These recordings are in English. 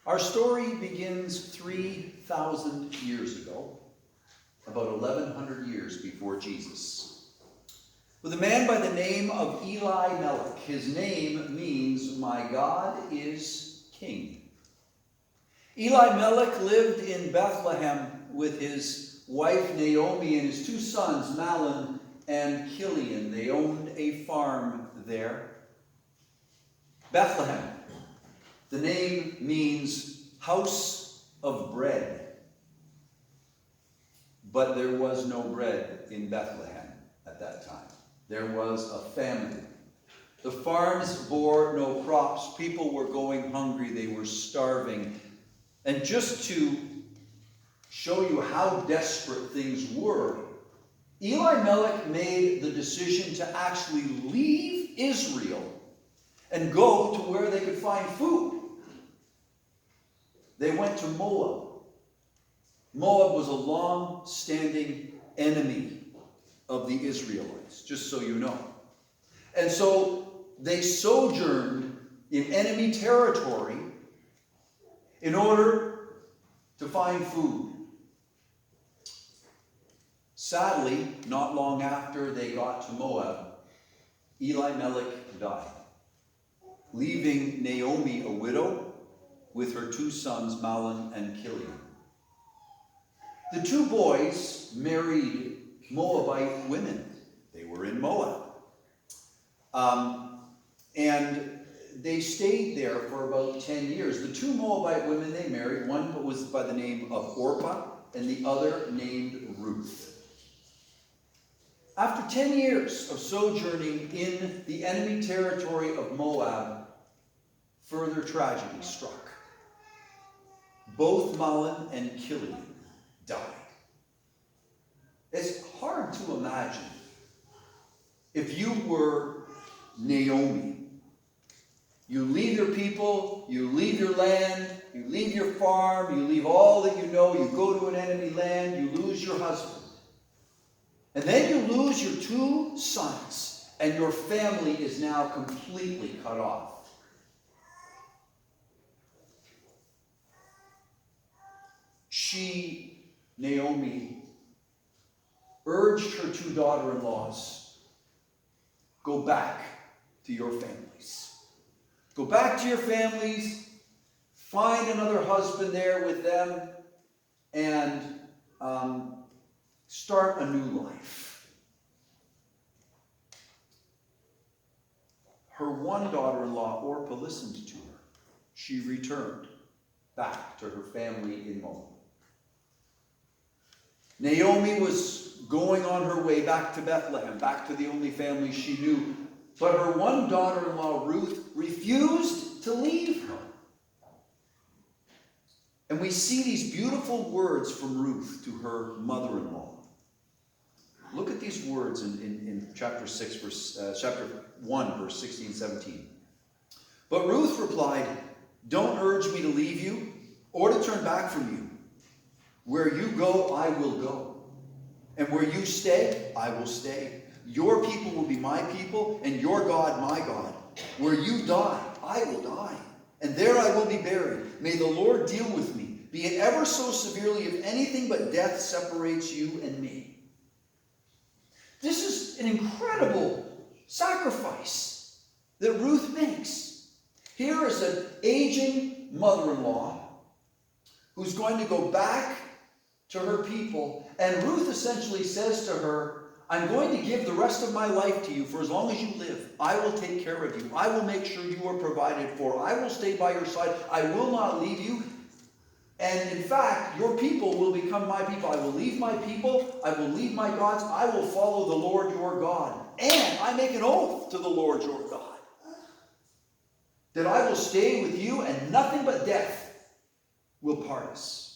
Our story begins 3,000 years ago, about 1,100 years before Jesus, with a man by the name of Eli Melech. His name means, "My God is King." Eli Melech lived in Bethlehem with his wife Naomi and his two sons, Mahlon and Chilion. They owned a farm there. Bethlehem. The name means house of bread. But there was no bread in Bethlehem at that time. There was a famine. The farms bore no crops. People were going hungry. They were starving. And just to show you how desperate things were, Eli Melech made the decision to actually leave Israel and go to where they could find food. They went to Moab. Moab was a long-standing enemy of the Israelites, just so you know. And so they sojourned in enemy territory in order to find food. Sadly, not long after they got to Moab, Eli Melech died, leaving Naomi a widow with her two sons, Mahlon and Chilion. The two boys married Moabite women. They were in Moab. And they stayed there for about 10 years. The two Moabite women they married, one was by the name of Orpah and the other named Ruth. After 10 years of sojourning in the enemy territory of Moab, further tragedy struck. Both Mahlon and Chilion died. It's hard to imagine if you were Naomi. You leave your people, you leave your land, you leave your farm, you leave all that you know, you go to an enemy land, you lose your husband. And then you lose your two sons, and your family is now completely cut off. Naomi, urged her two daughter-in-laws, go back to your families. Go back to your families, find another husband there with them, and start a new life. Her one daughter-in-law, Orpah, listened to her. She returned back to her family in Moab. Naomi was going on her way back to Bethlehem, back to the only family she knew. But her one daughter-in-law, Ruth, refused to leave her. And we see these beautiful words from Ruth to her mother-in-law. Look at these words in chapter 1, verse 16 17. But Ruth replied, "Don't urge me to leave you or to turn back from you. Where you go, I will go. And where you stay, I will stay. Your people will be my people, and your God my God. Where you die, I will die. And there I will be buried. May the Lord deal with me, be it ever so severely, if anything but death separates you and me." This is an incredible sacrifice that Ruth makes. Here is an aging mother-in-law who's going to go back to her people, and Ruth essentially says to her, "I'm going to give the rest of my life to you for as long as you live. I will take care of you. I will make sure you are provided for. I will stay by your side. I will not leave you. And in fact, your people will become my people. I will leave my people. I will leave my gods. I will follow the Lord your God. And I make an oath to the Lord your God that I will stay with you, and nothing but death will part us."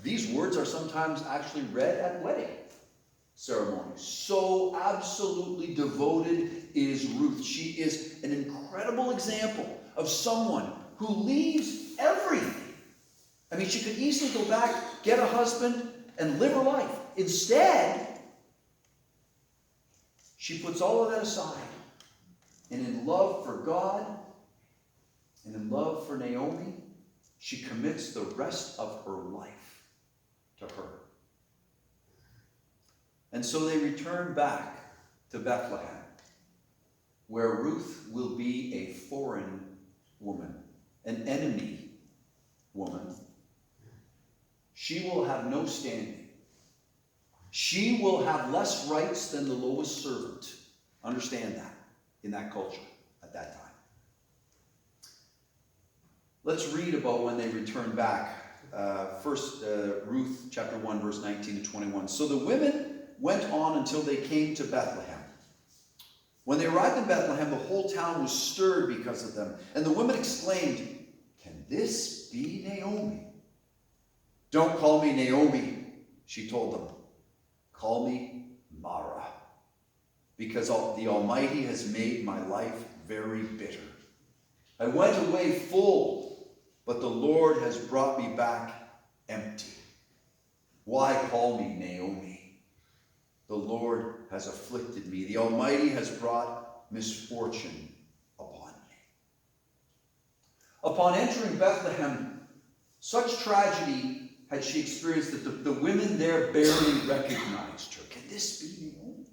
These words are sometimes actually read at wedding ceremonies. So absolutely devoted is Ruth. She is an incredible example of someone who leaves everything. I mean, she could easily go back, get a husband, and live her life. Instead, she puts all of that aside. And in love for God, and in love for Naomi, she commits the rest of her life to her. And so they return back to Bethlehem, where Ruth will be a foreign woman, an enemy woman. She will have no standing. She will have less rights than the lowest servant. Understand that in that culture at that time. Let's read about when they return back. First, Ruth chapter 1, verse 19 to 21. So the women went on until they came to Bethlehem. When they arrived in Bethlehem, the whole town was stirred because of them. And the women exclaimed, "Can this be Naomi?" "Don't call me Naomi," she told them. "Call me Mara, because the Almighty has made my life very bitter. I went away full, but the Lord has brought me back empty. Why call me Naomi? The Lord has afflicted me. The Almighty has brought misfortune upon me." Upon entering Bethlehem, such tragedy had she experienced that the women there barely recognized her. Can this be Naomi?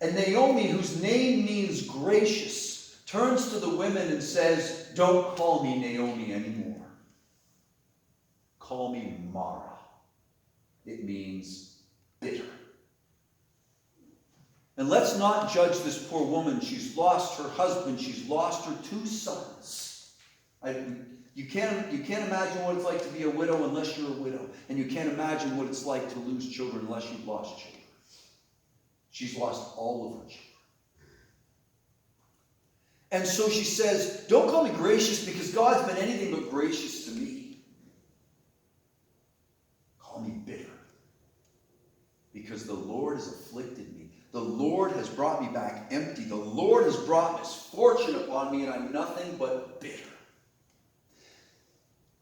And Naomi, whose name means gracious, turns to the women and says, "Don't call me Naomi anymore. Call me Mara." It means bitter. And let's not judge this poor woman. She's lost her husband. She's lost her 2 sons. You can't imagine what it's like to be a widow unless you're a widow. And you can't imagine what it's like to lose children unless you've lost children. She's lost all of her children. And so she says, "Don't call me gracious, because God's been anything but gracious to me. Call me bitter, because the Lord has afflicted me. The Lord has brought me back empty. The Lord has brought misfortune upon me, and I'm nothing but bitter."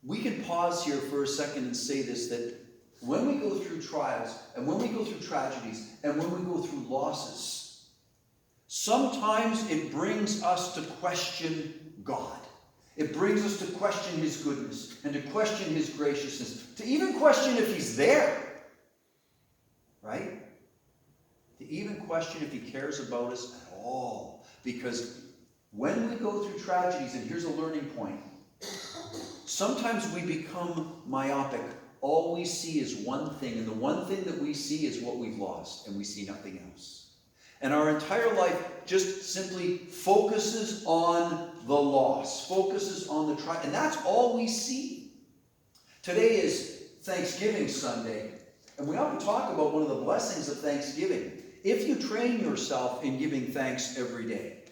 We can pause here for a second and say this, that when we go through trials, and when we go through tragedies, and when we go through losses, sometimes it brings us to question God. It brings us to question His goodness, and to question His graciousness, to even question if He's there. Right? To even question if He cares about us at all. Because when we go through tragedies, and here's a learning point, sometimes we become myopic. All we see is one thing, and the one thing that we see is what we've lost, and we see nothing else. And our entire life just simply focuses on the loss, focuses on the trial, and that's all we see. Today is Thanksgiving Sunday, and we ought to talk about one of the blessings of Thanksgiving. If you train yourself in giving thanks every day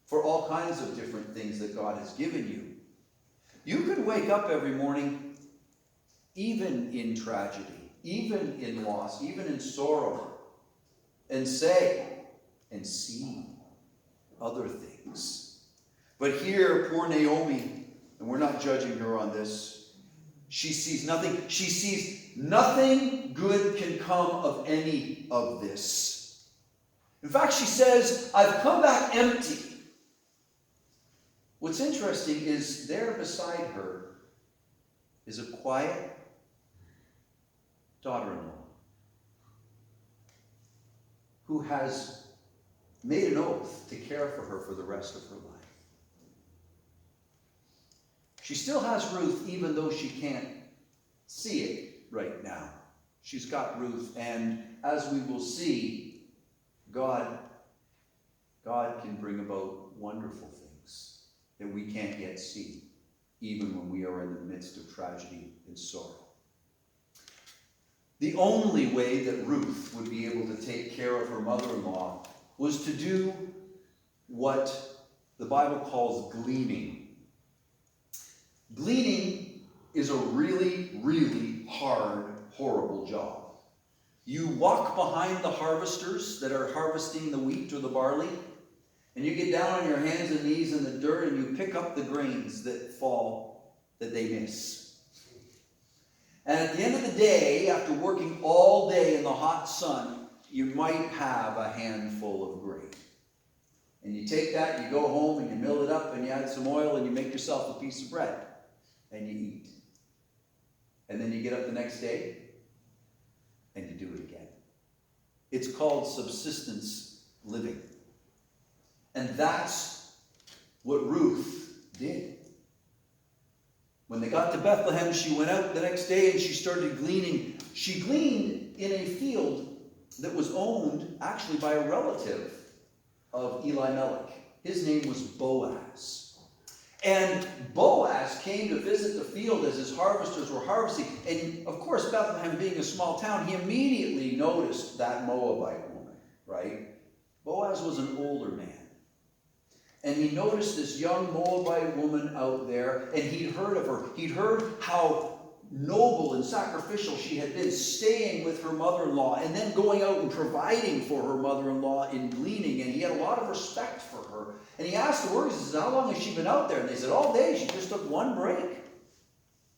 for all kinds of different things that God has given you, you can wake up every morning, even in tragedy, even in loss, even in sorrow, and say and see other things. But here, poor Naomi, and we're not judging her on this, she sees nothing. She sees nothing good can come of any of this. In fact, she says, "I've come back empty." What's interesting is there beside her is a quiet daughter-in-law who has made an oath to care for her for the rest of her life. She still has Ruth, even though she can't see it right now. She's got Ruth, and as we will see, God can bring about wonderful things that we can't yet see, even when we are in the midst of tragedy and sorrow. The only way that Ruth would be able to take care of her mother-in-law was to do what the Bible calls gleaning. Gleaning is a really, really hard, horrible job. You walk behind the harvesters that are harvesting the wheat or the barley, and you get down on your hands and knees in the dirt and you pick up the grains that fall, that they miss. And at the end of the day, after working all day in the hot sun, you might have a handful of grain. And you take that, you go home and you mill it up and you add some oil and you make yourself a piece of bread and you eat. And then you get up the next day and you do it again. It's called subsistence living. And that's what Ruth did. When they got to Bethlehem, she went out the next day and she started gleaning. She gleaned in a field that was owned actually by a relative of Elimelech. His name was Boaz. And Boaz came to visit the field as his harvesters were harvesting. And of course, Bethlehem being a small town, he immediately noticed that Moabite woman, right? Boaz was an older man. And he noticed this young Moabite woman out there, and he'd heard of her. He'd heard how noble and sacrificial she had been, staying with her mother-in-law and then going out and providing for her mother-in-law in gleaning, and he had a lot of respect for her. And he asked the workers, he said, how long has she been out there? And they said, all day. She just took one break,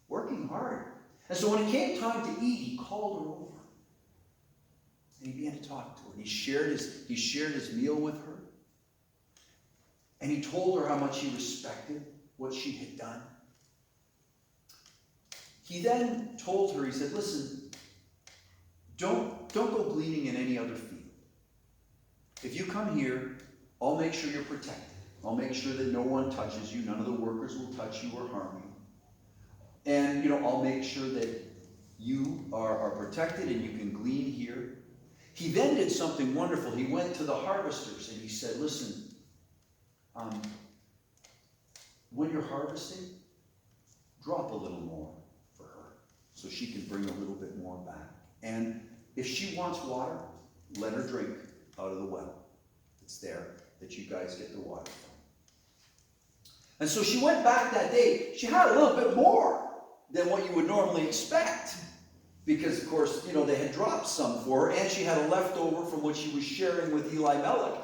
working hard. And so when it came time to eat, he called her over. And he began to talk to her. And he shared his meal with her. And he told her how much he respected what she had done. He then told her, he said, listen, don't go gleaning in any other field. If you come here, I'll make sure you're protected. I'll make sure that no one touches you. None of the workers will touch you or harm you. And, I'll make sure that you are protected and you can glean here. He then did something wonderful. He went to the harvesters and he said, listen, when you're harvesting, drop a little more for her so she can bring a little bit more back. And if she wants water, let her drink out of the well. It's there that you guys get the water from. And so she went back that day. She had a little bit more than what you would normally expect. Because, of course, they had dropped some for her, and she had a leftover from what she was sharing with Elimelech.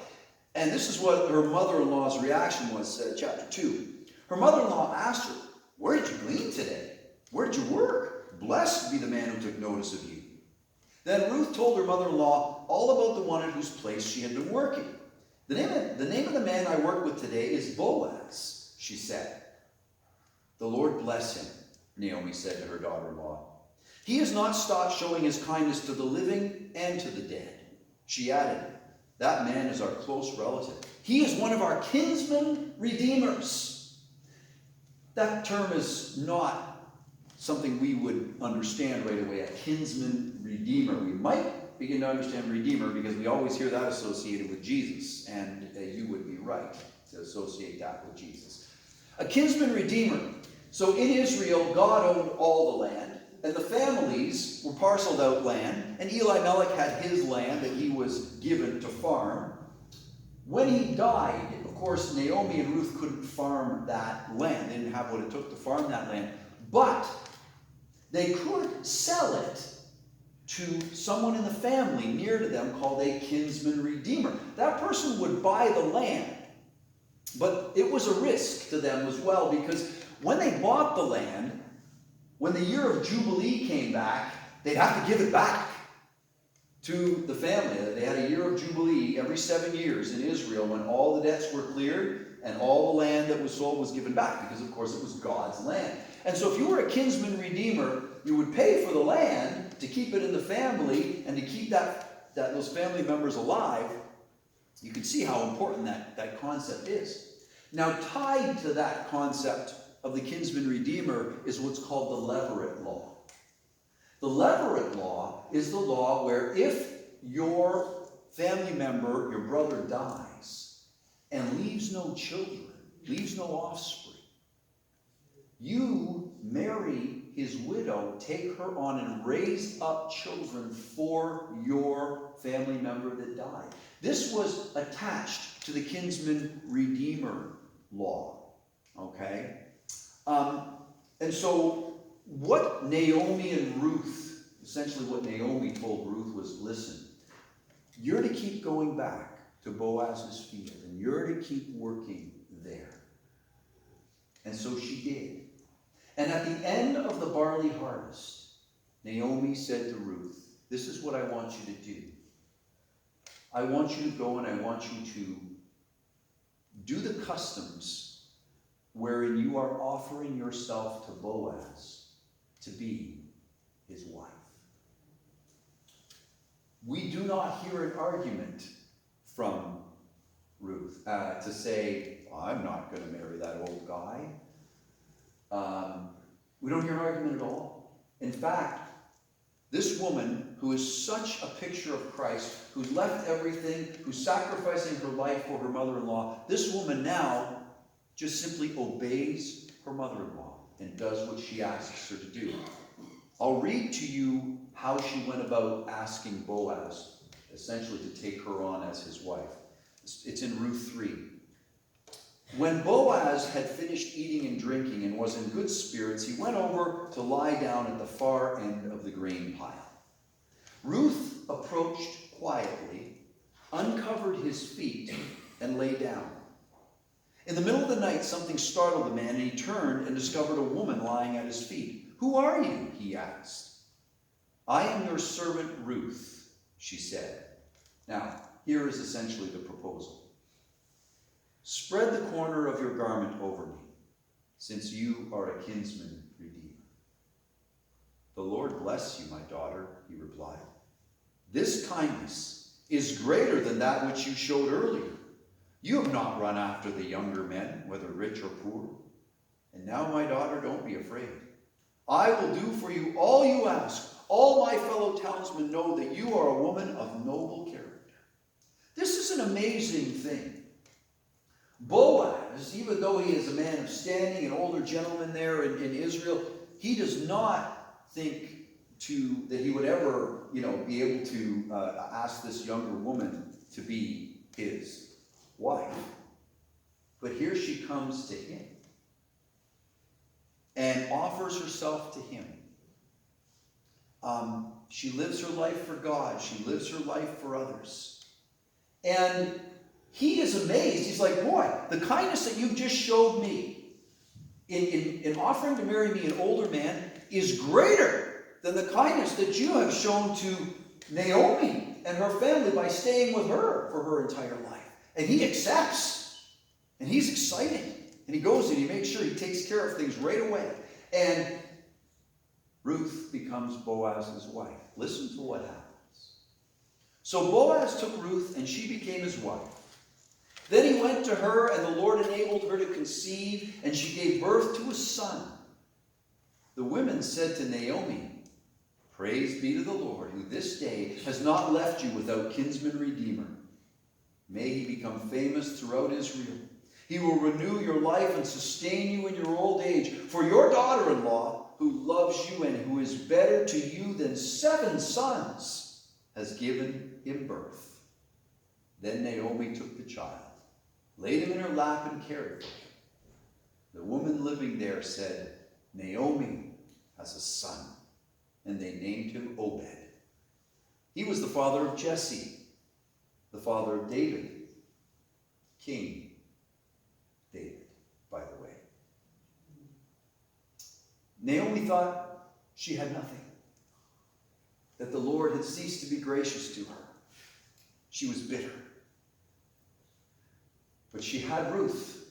And this is what her mother-in-law's reaction was, chapter 2. Her mother-in-law asked her, where did you glean today? Where did you work? Blessed be the man who took notice of you. Then Ruth told her mother-in-law all about the one at whose place she had been working. The name of the man I work with today is Boaz, she said. The Lord bless him, Naomi said to her daughter-in-law. He has not stopped showing his kindness to the living and to the dead. She added, that man is our close relative. He is one of our kinsmen-redeemers. That term is not something we would understand right away, a kinsman-redeemer. We might begin to understand redeemer because we always hear that associated with Jesus, and you would be right to associate that with Jesus. A kinsman-redeemer. So in Israel, God owned all the land, and the families were parceled out land, and Elimelech had his land that he was given to farm. When he died, of course, Naomi and Ruth couldn't farm that land. They didn't have what it took to farm that land. But they could sell it to someone in the family near to them called a kinsman-redeemer. That person would buy the land, but it was a risk to them as well, because when they bought the land, when the year of Jubilee came back, they'd have to give it back to the family. They had a year of Jubilee every 7 years in Israel when all the debts were cleared and all the land that was sold was given back, because of course it was God's land. And so if you were a kinsman-redeemer, you would pay for the land to keep it in the family and to keep those family members alive. You can see how important that concept is. Now, tied to that concept of the kinsman-redeemer is what's called the Levirate law. The Levirate law is the law where if your family member, your brother, dies and leaves no children, leaves no offspring, you marry his widow, take her on, and raise up children for your family member that died. This was attached to the kinsman-redeemer law. Okay? And so what Naomi and Ruth, essentially what Naomi told Ruth was, listen, you're to keep going back to Boaz's field, and you're to keep working there. And so she did. And at the end of the barley harvest, Naomi said to Ruth, this is what I want you to do. I want you to go and I want you to do the customs wherein you are offering yourself to Boaz to be his wife. We do not hear an argument from Ruth to say, I'm not going to marry that old guy. We don't hear an argument at all. In fact, this woman, who is such a picture of Christ, who's left everything, who's sacrificing her life for her mother-in-law, this woman now just simply obeys her mother-in-law and does what she asks her to do. I'll read to you how she went about asking Boaz, essentially to take her on as his wife. It's in Ruth 3. When Boaz had finished eating and drinking and was in good spirits, he went over to lie down at the far end of the grain pile. Ruth approached quietly, uncovered his feet, and lay down. In the middle of the night, something startled the man, and he turned and discovered a woman lying at his feet. Who are you? He asked. I am your servant Ruth, she said. Now, here is essentially the proposal. Spread the corner of your garment over me, since you are a kinsman-redeemer. The Lord bless you, my daughter, he replied. This kindness is greater than that which you showed earlier. You have not run after the younger men, whether rich or poor. And now, my daughter, don't be afraid. I will do for you all you ask. All my fellow townsmen know that you are a woman of noble character. This is an amazing thing. Boaz, even though he is a man of standing, an older gentleman there in Israel, he does not think that he would ever, be able to ask this younger woman to be his wife. But here she comes to him and offers herself to him. She lives her life for God. She lives her life for others. And he is amazed. He's like, boy, the kindness that you just showed me in offering to marry me, an older man, is greater than the kindness that you have shown to Naomi and her family by staying with her for her entire life. And he accepts. And he's excited. And he goes and he makes sure he takes care of things right away. And Ruth becomes Boaz's wife. Listen to what happens. So Boaz took Ruth, and she became his wife. Then he went to her, and the Lord enabled her to conceive, and she gave birth to a son. The women said to Naomi, Praise be to the Lord, who this day has not left you without kinsman-redeemer. May he become famous throughout Israel. He will renew your life and sustain you in your old age. For your daughter-in-law, who loves you and who is better to you than 7 sons, has given him birth. Then Naomi took the child, laid him in her lap, and cared for him. The woman living there said, Naomi has a son, and they named him Obed. He was the father of Jesse, the father of David, King David, by the way. Naomi thought she had nothing, that the Lord had ceased to be gracious to her. She was bitter. But she had Ruth,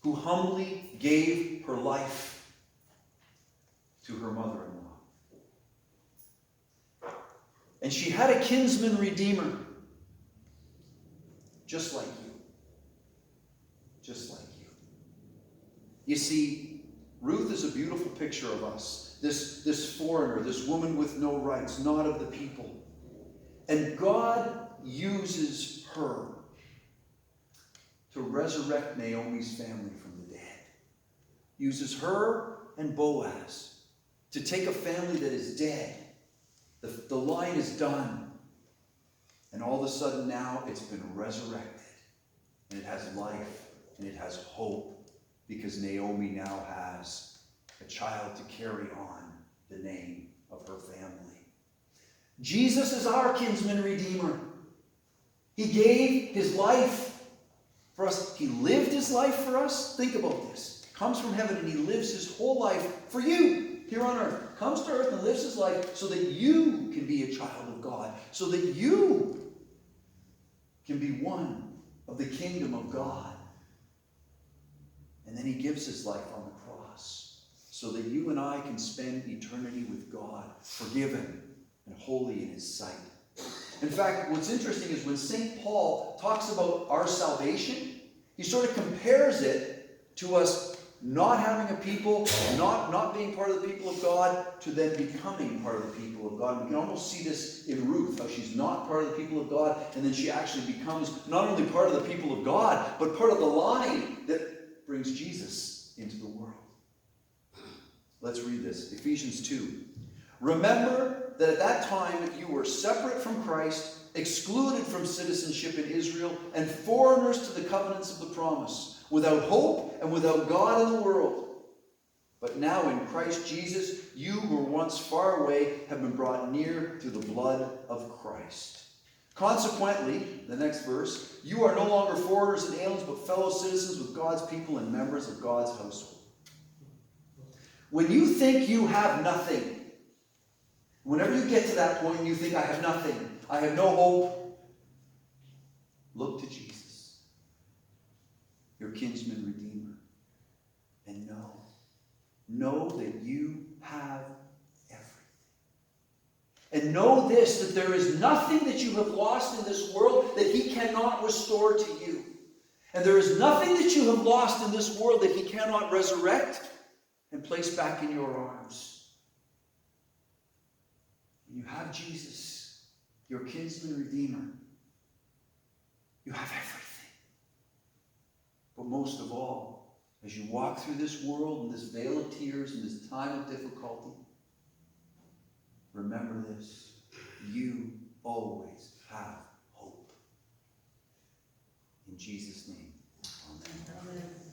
who humbly gave her life to her mother-in-law. And she had a kinsman-redeemer, just like you. Just like you. You see, Ruth is a beautiful picture of us. This foreigner, this woman with no rights, not of the people. And God uses her to resurrect Naomi's family from the dead. Uses her and Boaz to take a family that is dead. The line is done. And all of a sudden now it's been resurrected. And it has life and it has hope, because Naomi now has a child to carry on the name of her family. Jesus is our kinsman-redeemer. He gave his life for us. He lived his life for us. Think about this. He comes from heaven and he lives his whole life for you here on earth. Comes to earth and lives his life so that you can be a child of God. So that you can be one of the kingdom of God. And then he gives his life on the cross so that you and I can spend eternity with God, forgiven and holy in his sight. In fact, what's interesting is when St. Paul talks about our salvation, he sort of compares it to us not having a people, not being part of the people of God, to then becoming part of the people of God. We can almost see this in Ruth, how she's not part of the people of God, and then she actually becomes not only part of the people of God, but part of the line that brings Jesus into the world. Let's read this. Ephesians 2. Remember that at that time you were separate from Christ, excluded from citizenship in Israel, and foreigners to the covenants of the promise, without hope and without God in the world. But now in Christ Jesus, you who were once far away have been brought near through the blood of Christ. Consequently, the next verse, you are no longer foreigners and aliens, but fellow citizens with God's people and members of God's household. When you think you have nothing, whenever you get to that point and you think, I have nothing, I have no hope, look to Jesus, your kinsman-redeemer, and know that you have everything. And know this, that there is nothing that you have lost in this world that he cannot restore to you. And there is nothing that you have lost in this world that he cannot resurrect and place back in your arms. When you have Jesus, your kinsman-redeemer, you have everything. But most of all, as you walk through this world in this vale of tears, in this time of difficulty, remember this: you always have hope. In Jesus' name, amen. Amen.